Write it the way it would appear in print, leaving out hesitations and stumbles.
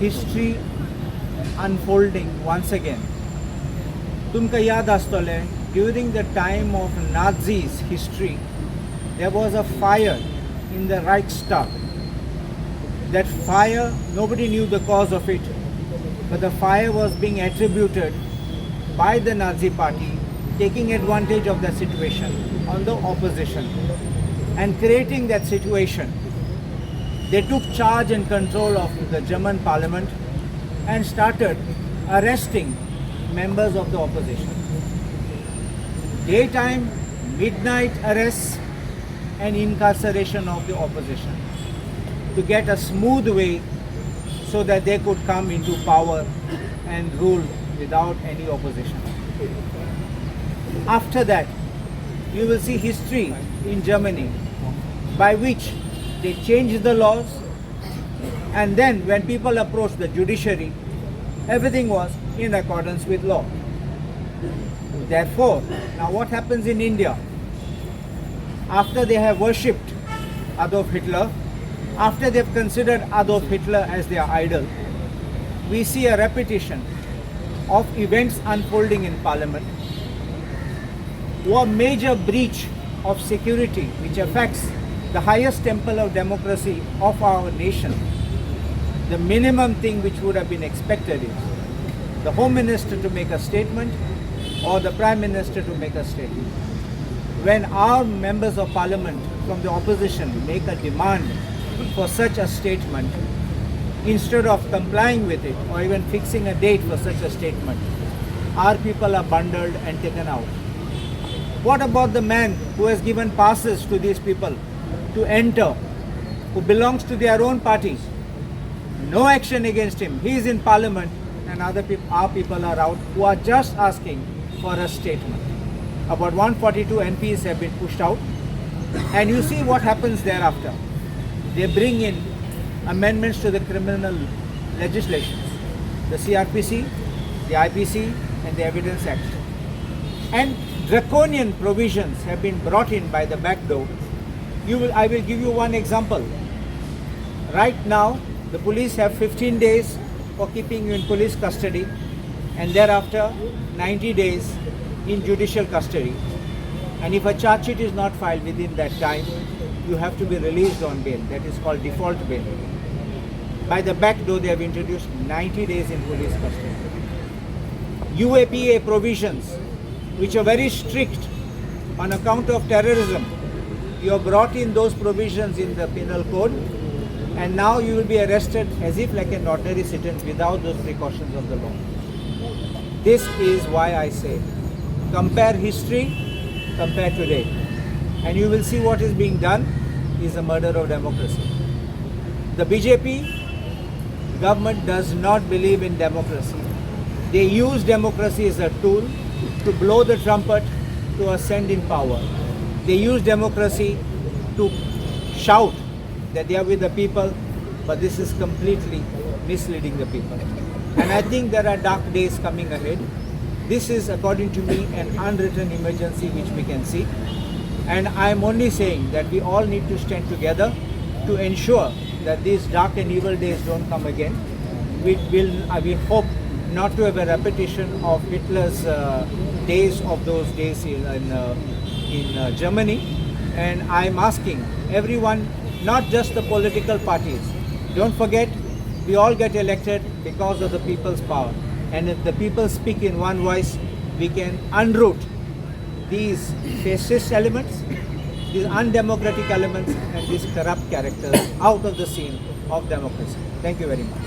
history unfolding once again. तुमका याद आसतले, during the time of Nazis history, there was a fire in the Reichstag. That fire, nobody knew the cause of it, but the fire was being attributed by the Nazi party, taking advantage of the situation on the opposition and creating that situation. They took charge and control of the German parliament and started arresting members of the opposition. Daytime, midnight arrests and incarceration of the opposition to get a smooth way so that they could come into power and rule without any opposition. After that, you will see history in Germany by which they changed the laws, and then when people approached the judiciary, everything was in accordance with law. Therefore, now what happens in India? After they have worshipped Adolf Hitler, after they've considered Adolf Hitler as their idol, we see a repetition of events unfolding in parliament, a major breach of security which affects the highest temple of democracy of our nation. The minimum thing which would have been expected is the Home Minister to make a statement or the Prime Minister to make a statement. When our members of parliament from the opposition make a demand for such a statement, instead of complying with it or even fixing a date for such a statement, our people are bundled and taken out. What about the man who has given passes to these people to enter, who belongs to their own parties? No action against him. He is in parliament and our people are out who are just asking for a statement. About 142 MPs have been pushed out, and you see what happens thereafter. They bring in amendments to the criminal legislations, the CRPC, the IPC and the Evidence Act. And draconian provisions have been brought in by the back door. I will give you one example. Right now, the police have 15 days for keeping you in police custody, and thereafter 90 days in judicial custody. And if a charge sheet is not filed within that time, you have to be released on bail. That is called default bail. By the back door, they have introduced 90 days in police custody. UAPA provisions, which are very strict on account of terrorism, you have brought in those provisions in the penal code, and now you will be arrested as if like an ordinary citizen without those precautions of the law. This is why I say, compare history, compare today, and you will see what is being done is a murder of democracy. The BJP government does not believe in democracy. They use democracy as a tool to blow the trumpet to ascend in power. They use democracy to shout that they are with the people, but this is completely misleading the people. And I think there are dark days coming ahead. This is, according to me, an unwritten emergency which we can see. And I am only saying that we all need to stand together to ensure that these dark and evil days don't come again. We hope not to have a repetition of Hitler's days of those days in Germany. And I am asking everyone, not just the political parties, don't forget, we all get elected because of the people's power. And if the people speak in one voice, we can unroot these fascist elements, these undemocratic elements, and these corrupt characters out of the scene of democracy. Thank you very much.